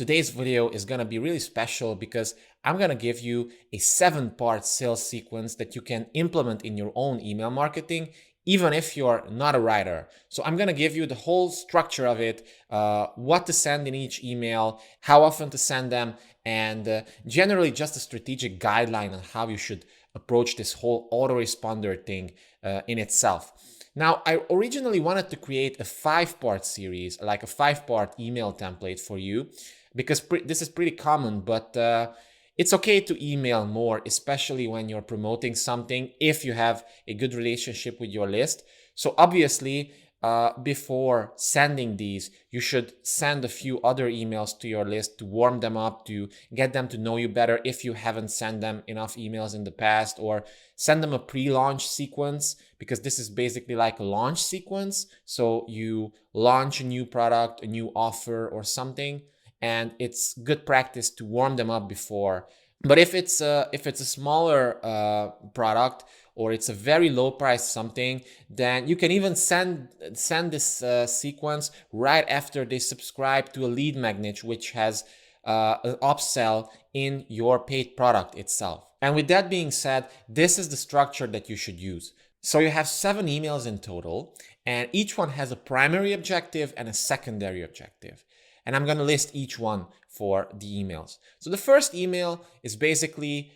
Today's video is going to be really special because I'm going to give you a 7-part sales sequence that you can implement in your own email marketing, even if you're not a writer. So I'm going to give you the whole structure of it, what to send in each email, how often to send them, and generally just a strategic guideline on how you should approach this whole autoresponder thing in itself. Now, I originally wanted to create a 5-part series, like a 5-part email template for you, because this is pretty common, but it's okay to email more, especially when you're promoting something, if you have a good relationship with your list. So obviously, before sending these, you should send a few other emails to your list to warm them up, to get them to know you better if you haven't sent them enough emails in the past, or send them a pre-launch sequence, because this is basically like a launch sequence. So you launch a new product, a new offer or something, and it's good practice to warm them up before. But if it's a smaller product, or it's a very low price something, then you can even send this sequence right after they subscribe to a lead magnet, which has an upsell in your paid product itself. And with that being said, this is the structure that you should use. So you have 7 emails in total, and each one has a primary objective and a secondary objective. And I'm going to list each one for the emails. So the first email is basically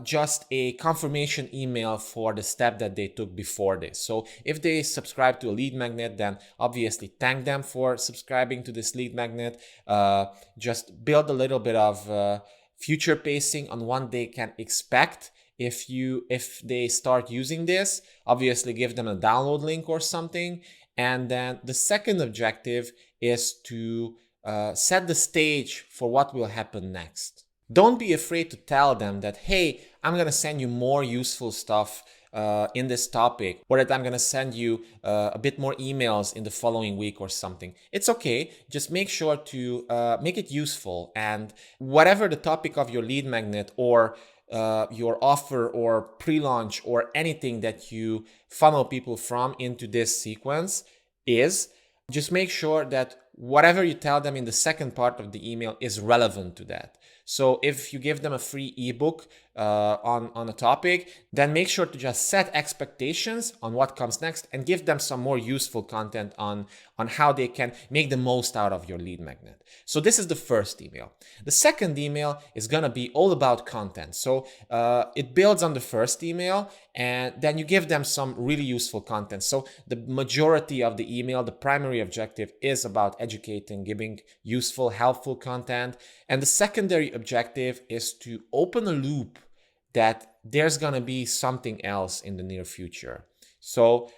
just a confirmation email for the step that they took before this. So if they subscribe to a lead magnet, then obviously thank them for subscribing to this lead magnet. Just build a little bit of future pacing on what they can expect if they start using this. Obviously give them a download link or something. And then the second objective is to set the stage for what will happen next. Don't be afraid to tell them that, hey, I'm going to send you more useful stuff in this topic, or that I'm going to send you a bit more emails in the following week or something. It's okay. Just make sure to make it useful. And whatever the topic of your lead magnet or your offer or pre-launch or anything that you funnel people from into this sequence is, just make sure that whatever you tell them in the second part of the email is relevant to that. So if you give them a free ebook on a topic, then make sure to just set expectations on what comes next and give them some more useful content on how they can make the most out of your lead magnet. So this is the first email. The second email is going to be all about content. So it builds on the first email, and then you give them some really useful content. So the majority of the email, the primary objective is about educating, giving useful, helpful content. And the secondary objective is to open a loop that there's going to be something else in the near future. So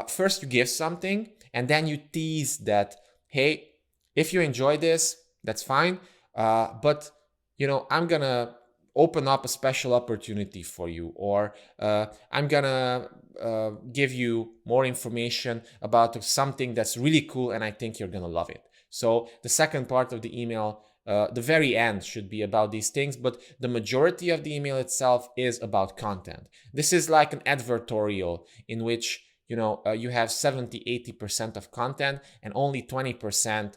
first you give something, and then you tease that, hey, if you enjoy this, that's fine. But, I'm going to open up a special opportunity for you, or I'm going to give you more information about something that's really cool and I think you're going to love it. So the second part of the email, the very end, should be about these things, but the majority of the email itself is about content. This is like an advertorial in which you have 70-80% of content and only 20%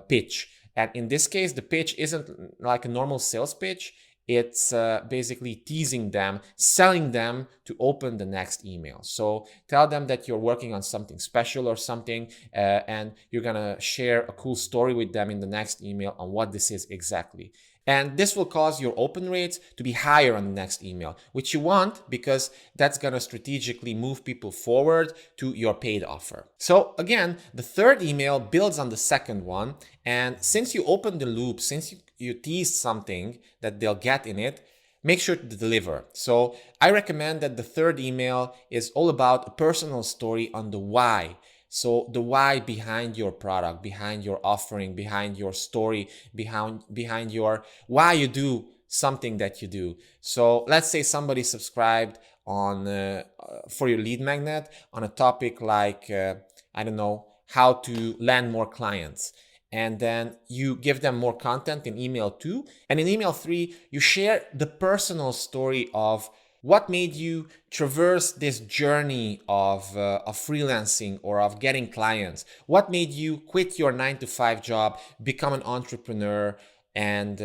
pitch. And in this case, the pitch isn't like a normal sales pitch. It's basically teasing them, selling them to open the next email. So tell them that you're working on something special or something, and you're gonna share a cool story with them in the next email on what this is exactly. And this will cause your open rates to be higher on the next email, which you want, because that's going to strategically move people forward to your paid offer. So again, the third email builds on the second one. And since you open the loop, since you tease something that they'll get in it, make sure to deliver. So I recommend that the third email is all about a personal story on the why. So the why behind your product, behind your offering, behind your story, behind your why you do something that you do. So let's say somebody subscribed on for your lead magnet on a topic like I don't know, how to land more clients. And then you give them more content in email 2. And in email 3, you share the personal story of what made you traverse this journey of freelancing or of getting clients? What made you quit your 9-to-5 job, become an entrepreneur, and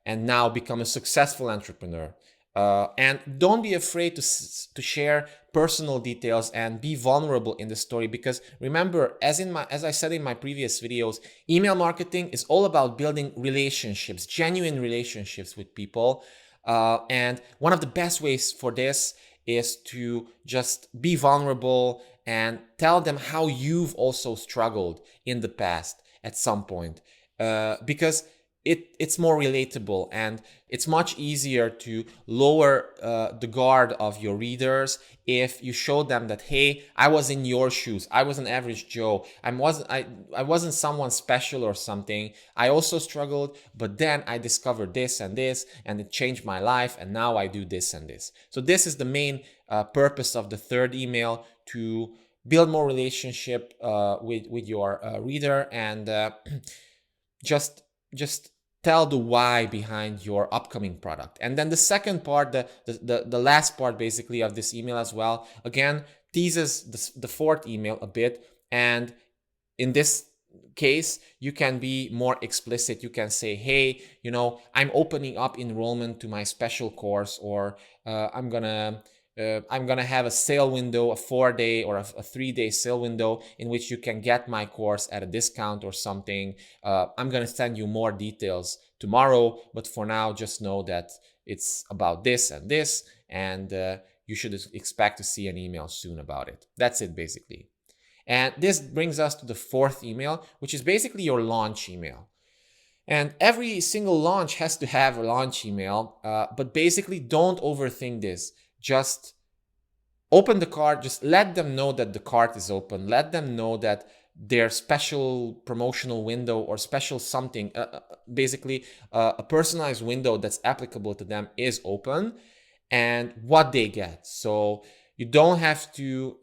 now become a successful entrepreneur. And don't be afraid to share personal details and be vulnerable in the story, because remember, as I said in my previous videos, email marketing is all about building relationships, genuine relationships with people. And one of the best ways for this is to just be vulnerable and tell them how you've also struggled in the past at some point, because it's more relatable, and it's much easier to lower the guard of your readers if you show them that, hey, I was in your shoes. I was an average Joe. I wasn't someone special or something. I also struggled, but then I discovered this and this, and it changed my life, and now I do this and this. So this is the main purpose of the third email, to build more relationship with your reader, and just tell the why behind your upcoming product. And then the second part, the last part basically of this email as well, again, teases the fourth email a bit. And in this case, you can be more explicit. You can say, hey, I'm opening up enrollment to my special course, or I'm gonna have a sale window, a 4-day or a 3-day sale window in which you can get my course at a discount or something. I'm gonna send you more details tomorrow, but for now, just know that it's about this and this, and you should expect to see an email soon about it. That's it, basically. And this brings us to the fourth email, which is basically your launch email. And every single launch has to have a launch email, but basically don't overthink this. Just open the cart, just let them know that the cart is open. Let them know that their special promotional window or special something, basically a personalized window that's applicable to them is open, and what they get. So you don't have to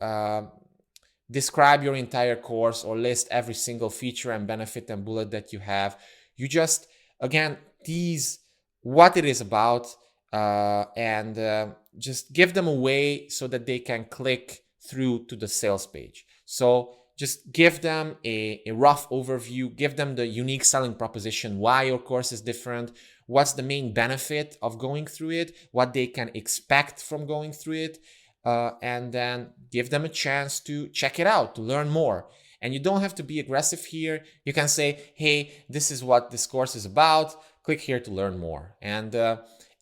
describe your entire course or list every single feature and benefit and bullet that you have. You just, again, tease what it is about, and just give them a way so that they can click through to the sales page. So just give them a rough overview, give them the unique selling proposition, why your course is different, what's the main benefit of going through it, what they can expect from going through it, and then give them a chance to check it out, to learn more. And you don't have to be aggressive here. You can say, hey, this is what this course is about. Click here to learn more. And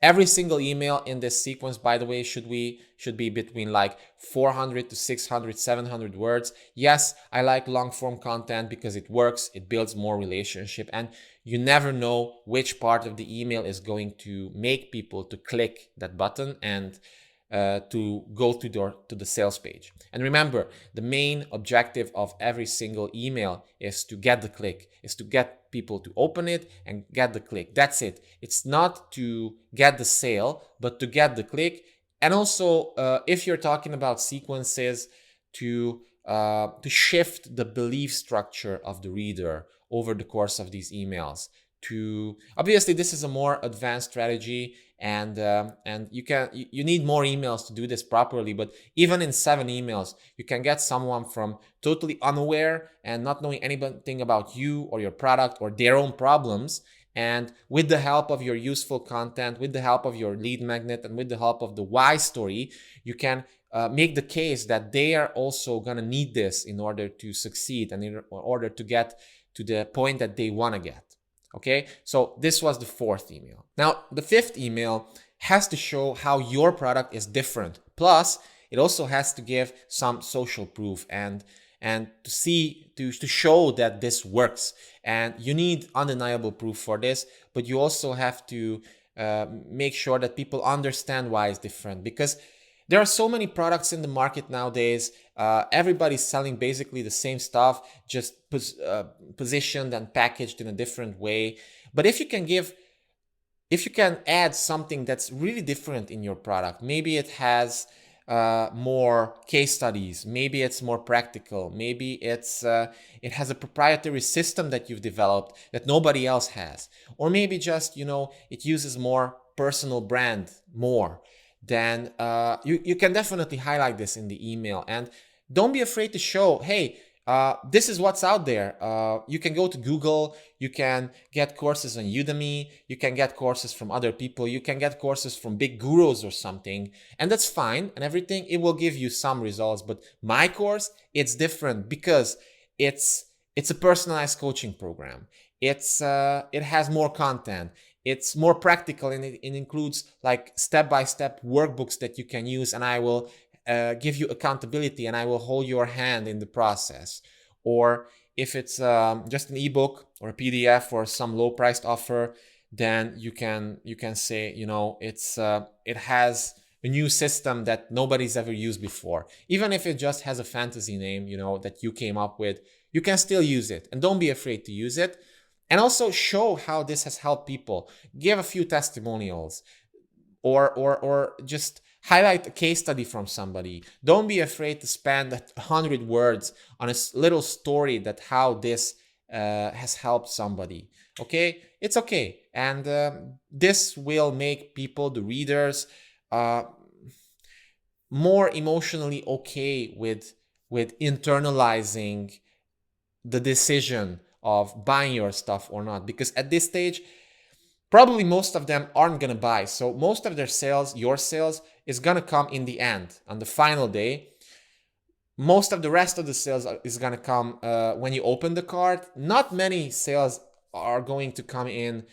every single email in this sequence, by the way, should be between like 400 to 600, 700 words. Yes, I like long form content because it works, it builds more relationship, and you never know which part of the email is going to make people to click that button and to go to the sales page. And remember, the main objective of every single email is to get the click, is to get people to open it and get the click. That's it. It's not to get the sale, but to get the click. And also, if you're talking about sequences, to shift the belief structure of the reader over the course of these emails. Obviously, this is a more advanced strategy, and you need more emails to do this properly. But even in 7 emails, you can get someone from totally unaware and not knowing anything about you or your product or their own problems, and with the help of your useful content, with the help of your lead magnet, and with the help of the why story, you can make the case that they are also gonna need this in order to succeed and in order to get to the point that they want to get. Okay, so this was the 4th email. Now, the 5th email has to show how your product is different. Plus, it also has to give some social proof and to show that this works. And you need undeniable proof for this, but you also have to make sure that people understand why it's different, because there are so many products in the market nowadays. Everybody's selling basically the same stuff, just positioned and packaged in a different way. But if you can add something that's really different in your product, maybe it has more case studies, maybe it's more practical, maybe it has a proprietary system that you've developed that nobody else has, or maybe just it uses more personal brand more, then you can definitely highlight this in the email. And don't be afraid to show, hey, this is what's out there. You can go to Google, you can get courses on Udemy, you can get courses from other people, you can get courses from big gurus or something, and that's fine and everything. It will give you some results, but my course, it's different because it's a personalized coaching program. It has more content. It's more practical, and it includes like step-by-step workbooks that you can use, and I will give you accountability and I will hold your hand in the process. Or if it's just an ebook or a PDF or some low-priced offer, then you can say, it has a new system that nobody's ever used before. Even if it just has a fantasy name, that you came up with, you can still use it, and don't be afraid to use it. And also show how this has helped people. Give a few testimonials, or just highlight a case study from somebody. Don't be afraid to spend 100 words on a little story that how this has helped somebody. Okay, it's okay, and this will make people, the readers, more emotionally okay with internalizing the decision of buying your stuff or not, because at this stage probably most of them aren't gonna buy. So most of their sales, your sales, is gonna come in the end, on the final day. Most of the rest of the sales is gonna come when you open the cart. Not many sales are going to come in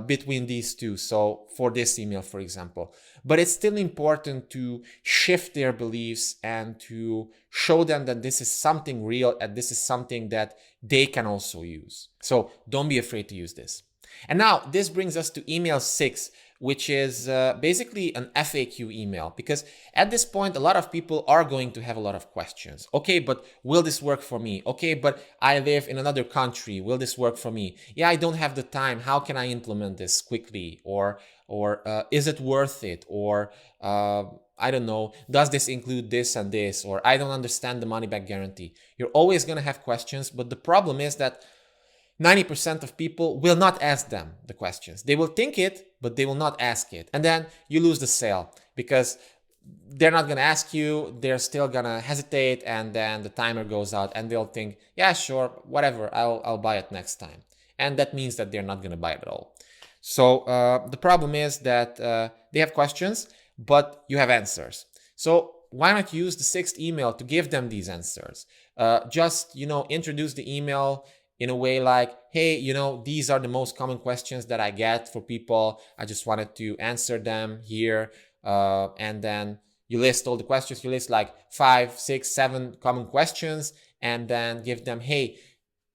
between these two. So for this email, for example, but it's still important to shift their beliefs and to show them that this is something real and this is something that they can also use. So don't be afraid to use this. And now this brings us to email 6, which is basically an FAQ email, because at this point, a lot of people are going to have a lot of questions. Okay, but will this work for me? Okay, but I live in another country. Will this work for me? Yeah, I don't have the time. How can I implement this quickly? Or is it worth it? Or I don't know, does this include this and this? Or I don't understand the money back guarantee. You're always going to have questions, but the problem is that 90% of people will not ask them the questions. They will think it, but they will not ask it. And then you lose the sale because they're not going to ask you. They're still going to hesitate. And then the timer goes out and they'll think, yeah, sure, whatever, I'll buy it next time. And that means that they're not going to buy it at all. So the problem is that they have questions, but you have answers. So why not use the 6th email to give them these answers? Just, introduce the email in a way like, hey, these are the most common questions that I get for people. I just wanted to answer them here. And then you list all the questions. You list like 5, 6, 7 common questions, and then give them, hey,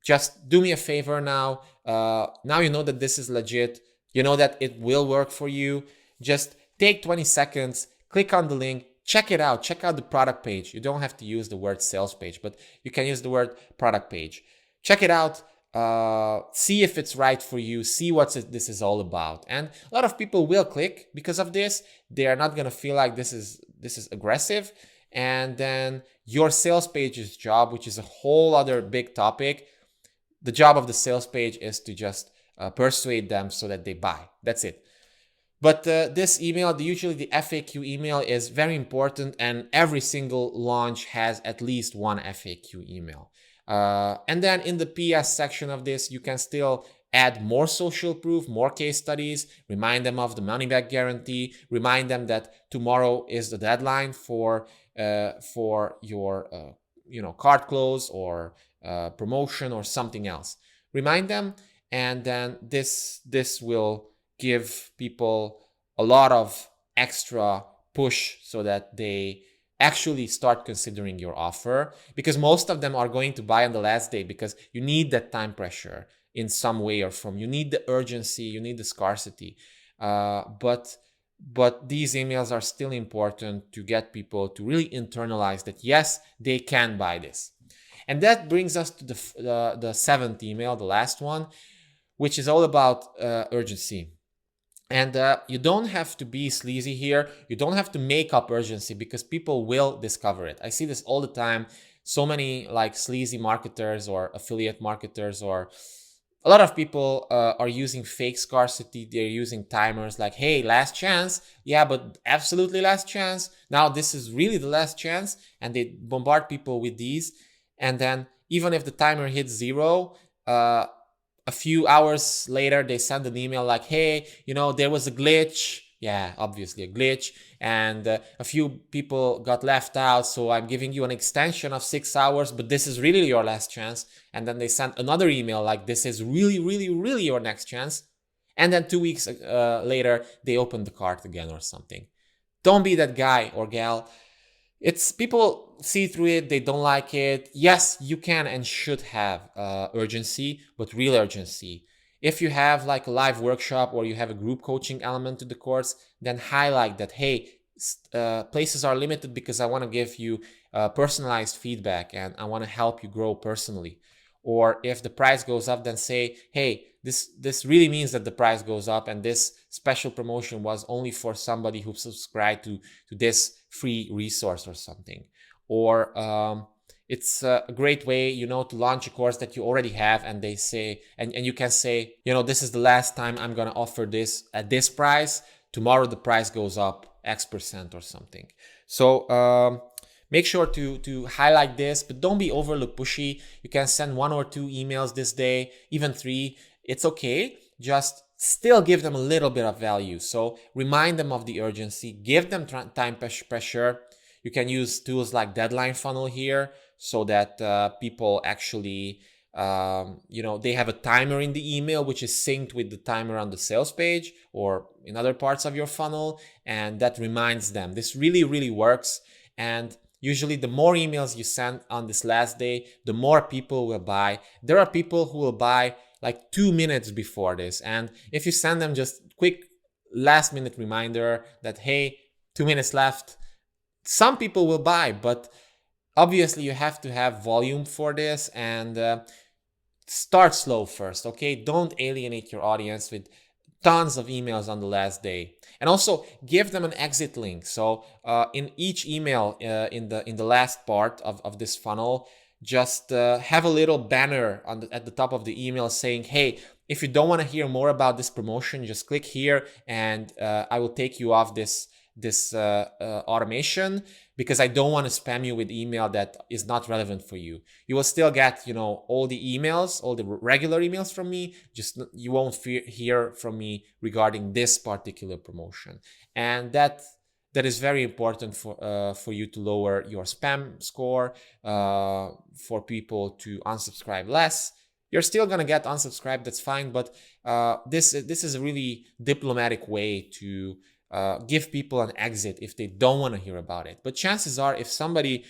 just do me a favor now. Now you know that this is legit. You know that it will work for you. Just take 20 seconds, click on the link, check it out. Check out the product page. You don't have to use the word sales page, but you can use the word product page. Check it out, see if it's right for you, see what this is all about. And a lot of people will click because of this. They are not going to feel like this is aggressive. And then your sales page's job, which is a whole other big topic, the job of the sales page is to just persuade them so that they buy. That's it. But this email, usually the FAQ email, is very important, and every single launch has at least one FAQ email. And then in the PS section of this, you can still add more social proof, more case studies, remind them of the money back guarantee, remind them that tomorrow is the deadline for your cart close or promotion or something else. Remind them, and then this will give people a lot of extra push so that they actually start considering your offer, because most of them are going to buy on the last day, because you need that time pressure in some way or form. You need the urgency, you need the scarcity. But these emails are still important to get people to really internalize that, yes, they can buy this. And that brings us to the 7th email, the last one, which is all about urgency. And you don't have to be sleazy here. You don't have to make up urgency, because people will discover it. I see this all the time. So many like sleazy marketers or affiliate marketers, or a lot of people are using fake scarcity. They're using timers like, hey, last chance. Yeah, but absolutely last chance. Now this is really the last chance. And they bombard people with these. And then even if the timer hits 0, a few hours later, they send an email like, hey, there was a glitch. Yeah, obviously a glitch. And a few people got left out, so I'm giving you an extension of 6 hours, but this is really your last chance. And then they sent another email like, this is really, really, really your next chance. And then 2 weeks later, they open the cart again or something. Don't be that guy or gal. It's people see through it, they don't like it. Yes, you can and should have urgency, but real urgency. If you have like a live workshop or you have a group coaching element to the course, then highlight that, hey, places are limited because I want to give you personalized feedback and I want to help you grow personally. Or if the price goes up, then say, hey, this really means that the price goes up, and this special promotion was only for somebody who subscribed to this free resource or something. Or it's a great way, to launch a course that you already have, and they say, and you can say, this is the last time I'm going to offer this at this price. Tomorrow the price goes up X% or something. So make sure to highlight this, but don't be overly pushy. You can send 1 or 2 emails this day, even 3. It's okay. Just still give them a little bit of value. So remind them of the urgency, give them time pressure. You can use tools like Deadline Funnel here so that people actually, they have a timer in the email, which is synced with the timer on the sales page or in other parts of your funnel. And that reminds them. This really, really works. And usually the more emails you send on this last day, the more people will buy. There are people who will buy like 2 minutes before this. And if you send them just quick last minute reminder that, hey, 2 minutes left, some people will buy, but obviously you have to have volume for this, and start slow first, okay? Don't alienate your audience with tons of emails on the last day. And also give them an exit link. So in each email in the last part of this funnel, just have a little banner at the top of the email saying, hey, if you don't want to hear more about this promotion, just click here and I will take you off this automation, because I don't want to spam you with email that is not relevant for you. You will still get, all the emails, all the regular emails from me, just you won't hear from me regarding this particular promotion. And that is very important for you to lower your spam score, for people to unsubscribe less. You're still gonna get unsubscribed, that's fine, but this is a really diplomatic way to give people an exit if they don't want to hear about it. But chances are, if somebody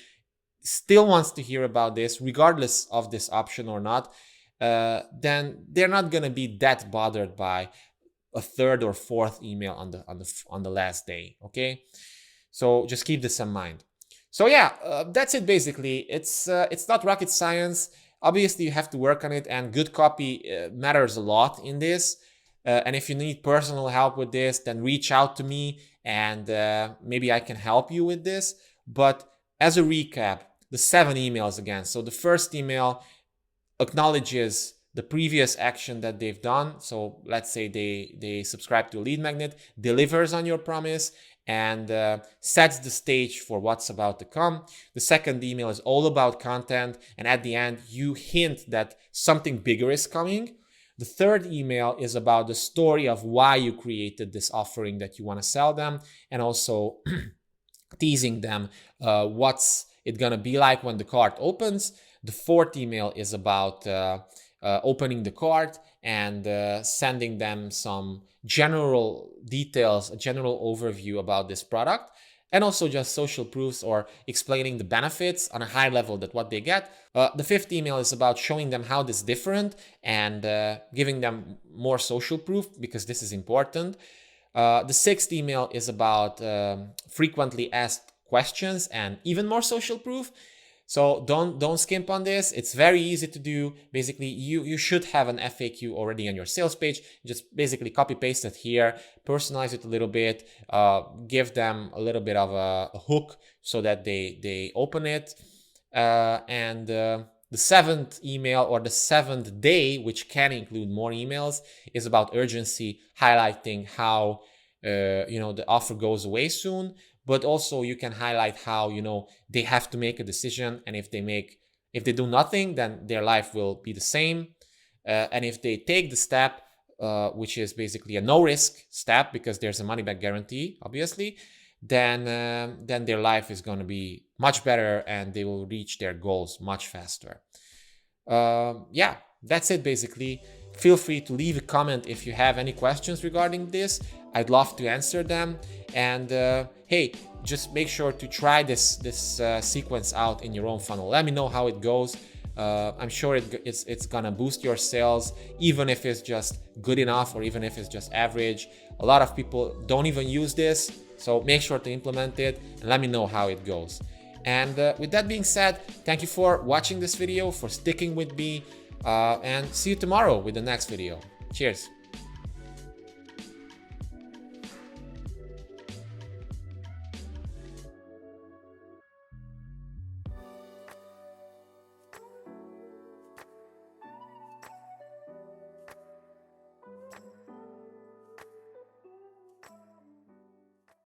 still wants to hear about this, regardless of this option or not, then they're not going to be that bothered by a 3rd or 4th email on the last day. Okay, so just keep this in mind. So yeah, that's it basically. It's not rocket science. Obviously, you have to work on it, and good copy matters a lot in this. And if you need personal help with this, then reach out to me and maybe I can help you with this. But as a recap, the 7 emails again. So the first email acknowledges the previous action that they've done. So let's say they subscribe to a lead magnet, delivers on your promise, and sets the stage for what's about to come. The second email is all about content, and at the end, you hint that something bigger is coming. The third email is about the story of why you created this offering that you want to sell them, and also teasing them what's it going to be like when the cart opens. The fourth email is about opening the cart and sending them some general details, a general overview about this product, and also just social proofs or explaining the benefits on a high level that what they get. The fifth email is about showing them how this is different and giving them more social proof, because this is important. The sixth email is about frequently asked questions and even more social proof. So don't skimp on this. It's very easy to do. Basically, you should have an FAQ already on your sales page. Just basically copy paste it here, personalize it a little bit, give them a little bit of a hook so that they open it. And the seventh email, or the 7th day, which can include more emails, is about urgency, highlighting how the offer goes away soon. But also you can highlight how they have to make a decision, and if they make If they do nothing, then their life will be the same. And if they take the step, which is basically a no-risk step because there's a money-back guarantee, obviously, then their life is going to be much better and they will reach their goals much faster. Yeah, that's it basically. Feel free to leave a comment if you have any questions regarding this. I'd love to answer them. And hey, just make sure to try this sequence out in your own funnel. Let me know how it goes. I'm sure it's gonna boost your sales, even if it's just good enough or even if it's just average. A lot of people don't even use this, so make sure to implement it and let me know how it goes. And with that being said, thank you for watching this video, for sticking with me, and see you tomorrow with the next video. Cheers.